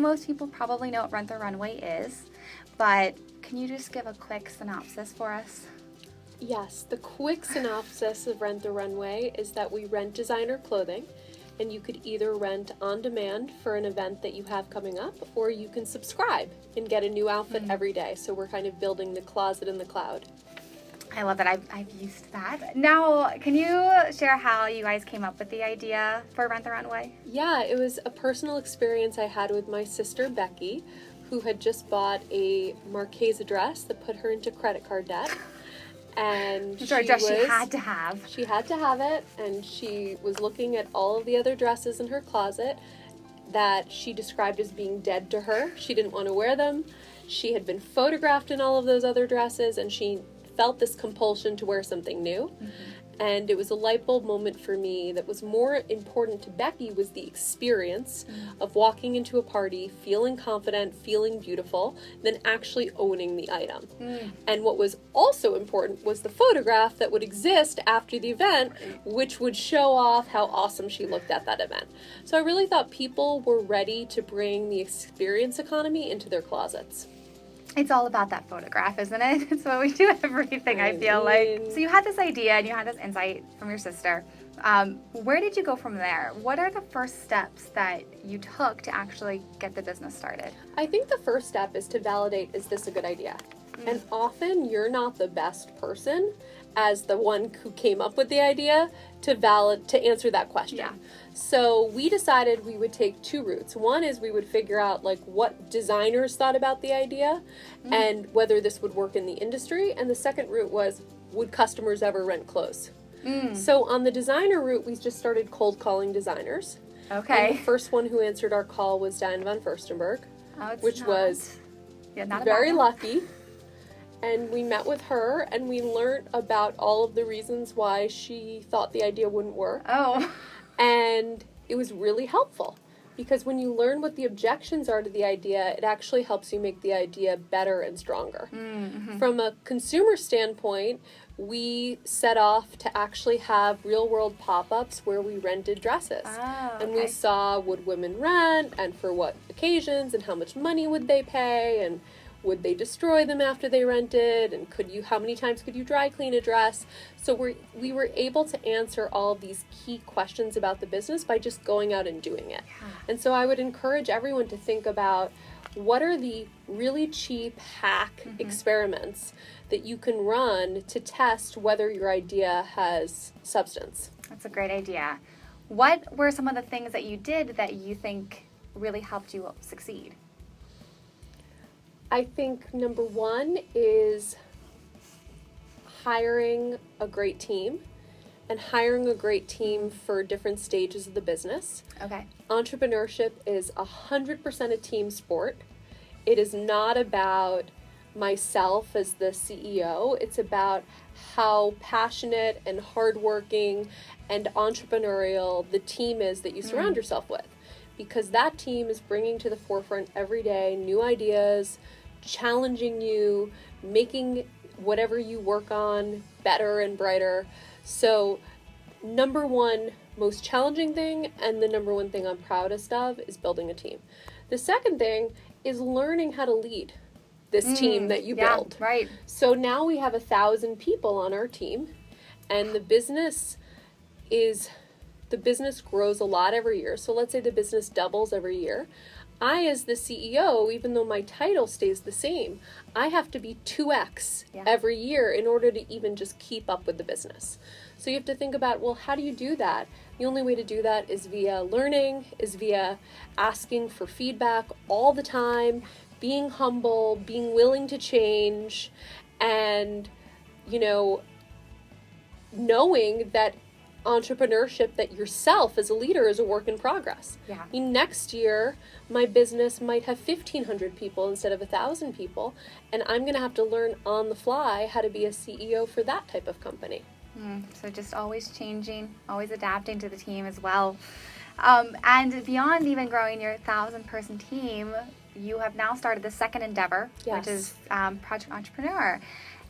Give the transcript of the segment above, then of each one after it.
most people probably know what Rent the Runway is, but can you just give a quick synopsis for us? Yes, the quick synopsis of Rent the Runway is that we rent designer clothing, and you could either rent on demand for an event that you have coming up, or you can subscribe and get a new outfit every day. So we're kind of building the closet in the cloud. I love that. I've used that. Now, can you share how you guys came up with the idea for Rent the Runway? Yeah, it was a personal experience I had with my sister, Becky, who had just bought a Marchesa dress that put her into credit card debt. And she had to have. She had to have it, and she was looking at all of the other dresses in her closet that she described as being dead to her. She didn't want to wear them. She had been photographed in all of those other dresses, and she felt this compulsion to wear something new. And it was a light bulb moment for me that was more important to Becky was the experience of walking into a party, feeling confident, feeling beautiful, than actually owning the item. And what was also important was the photograph that would exist after the event, which would show off how awesome she looked at that event. So I really thought people were ready to bring the experience economy into their closets. It's all about that photograph, isn't it? It's what we do everything, I feel like. So you had this idea and you had this insight from your sister. Where did you go from there? What are the first steps that you took to actually get the business started? I think the first step is to validate, is this a good idea? And often you're not the best person as the one who came up with the idea to answer that question. Yeah. So we decided we would take two routes. One is we would figure out like what designers thought about the idea and whether this would work in the industry. And the second route was, would customers ever rent clothes? So on the designer route, we just started cold calling designers. Okay. And the first one who answered our call was Diane von Furstenberg, which was very lucky. And we met with her and we learned about all of the reasons why she thought the idea wouldn't work. Oh. And it was really helpful because when you learn what the objections are to the idea, it actually helps you make the idea better and stronger. From a consumer standpoint, we set off to actually have real-world pop-ups where we rented dresses. And we saw, would women rent and for what occasions and how much money would they pay and would they destroy them after they rented? And how many times could you dry clean a dress? So we were able to answer all of these key questions about the business by just going out and doing it. And so I would encourage everyone to think about what are the really cheap hack experiments that you can run to test whether your idea has substance. That's a great idea. What were some of the things that you did that you think really helped you succeed? I think number one is hiring a great team and hiring a great team for different stages of the business. Okay. Entrepreneurship is 100% a team sport. It is not about myself as the CEO. It's about how passionate and hardworking and entrepreneurial the team is that you surround yourself with. Because that team is bringing to the forefront every day new ideas, challenging you, making whatever you work on better and brighter. So number one most challenging thing and the number one thing I'm proudest of is building a team. The second thing is learning how to lead this team that you build. Right. So now we have 1,000 people on our team and the business grows a lot every year. So let's say the business doubles every year. I, as the CEO, even though my title stays the same, I have to be 2x every year in order to even just keep up with the business. So you have to think about, well, how do you do that? The only way to do that is via learning, is via asking for feedback all the time, being humble, being willing to change, and, knowing that entrepreneurship, that yourself as a leader is a work in progress. Yeah. I mean, next year, my business might have 1,500 people instead of 1,000 people, and I'm going to have to learn on the fly how to be a CEO for that type of company. So just always changing, always adapting to the team as well. And beyond even growing your 1,000-person team, you have now started the second endeavor, which is Project Entrepreneur.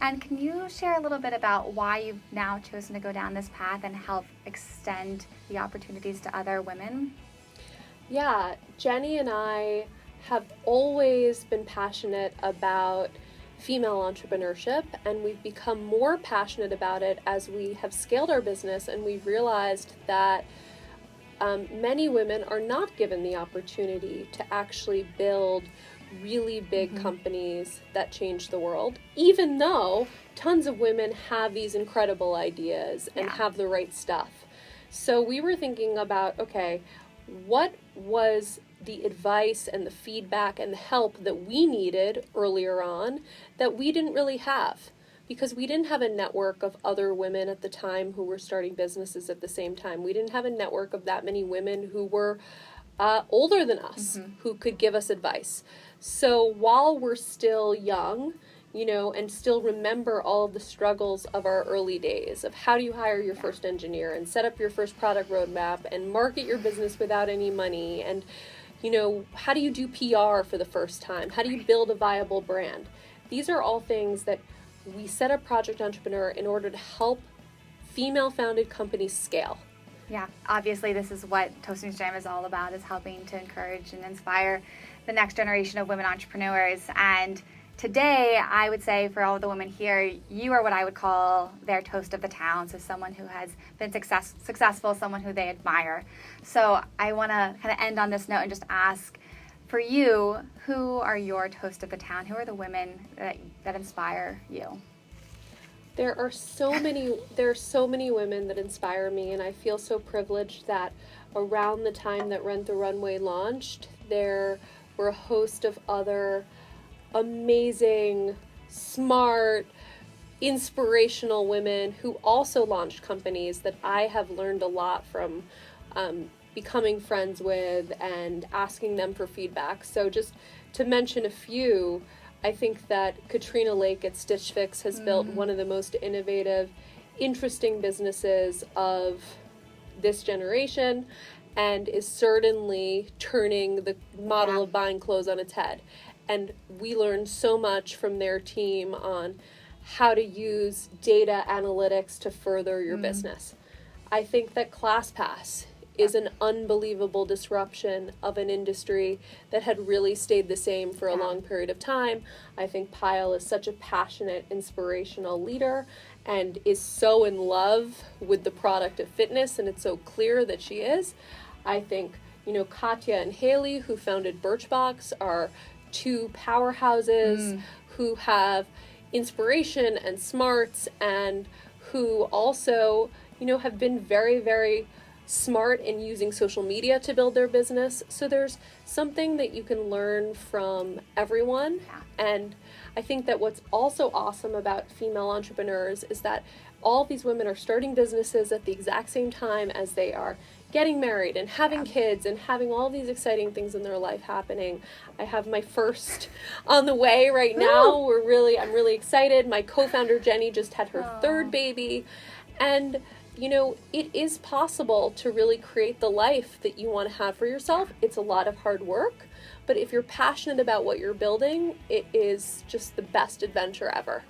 And can you share a little bit about why you've now chosen to go down this path and help extend the opportunities to other women? Yeah, Jenny and I have always been passionate about female entrepreneurship, and we've become more passionate about it as we have scaled our business, and we've realized that many women are not given the opportunity to actually build really big companies that change the world, even though tons of women have these incredible ideas and have the right stuff. So we were thinking about, okay, what was the advice and the feedback and the help that we needed earlier on that we didn't really have? Because we didn't have a network of other women at the time who were starting businesses at the same time. We didn't have a network of that many women who were older than us who could give us advice. So while we're still young, you know, and still remember all of the struggles of our early days of how do you hire your first engineer and set up your first product roadmap and market your business without any money, and, you know, how do you do PR for the first time? How do you build a viable brand? These are all things that we set up Project Entrepreneur in order to help female-founded companies scale. Yeah, obviously this is what Toastmasters Jam is all about, is helping to encourage and inspire the next generation of women entrepreneurs. And today, I would say for all of the women here, you are what I would call their toast of the town. So someone who has been successful, someone who they admire. So I want to kind of end on this note and just ask, for you, who are your toast of the town? Who are the women that inspire you? There are so many women that inspire me, and I feel so privileged that around the time that Rent the Runway launched, there were a host of other amazing, smart, inspirational women who also launched companies that I have learned a lot from, becoming friends with and asking them for feedback. So just to mention a few, I think that Katrina Lake at Stitch Fix has built one of the most innovative, interesting businesses of this generation, and is certainly turning the model of buying clothes on its head. And we learned so much from their team on how to use data analytics to further your business. I think that ClassPass is an unbelievable disruption of an industry that had really stayed the same for a long period of time. I think Pyle is such a passionate, inspirational leader and is so in love with the product of fitness, and it's so clear that she is. I think, you know, Katya and Haley, who founded Birchbox, are two powerhouses who have inspiration and smarts, and who also, you know, have been very, very smart in using social media to build their business. So there's something that you can learn from everyone. And I think that what's also awesome about female entrepreneurs is that all these women are starting businesses at the exact same time as they are getting married and having kids and having all these exciting things in their life happening. I have my first on the way right now. I'm really excited. My co-founder Jenny just had her third baby, and you know, it is possible to really create the life that you want to have for yourself. It's a lot of hard work, but if you're passionate about what you're building, it is just the best adventure ever.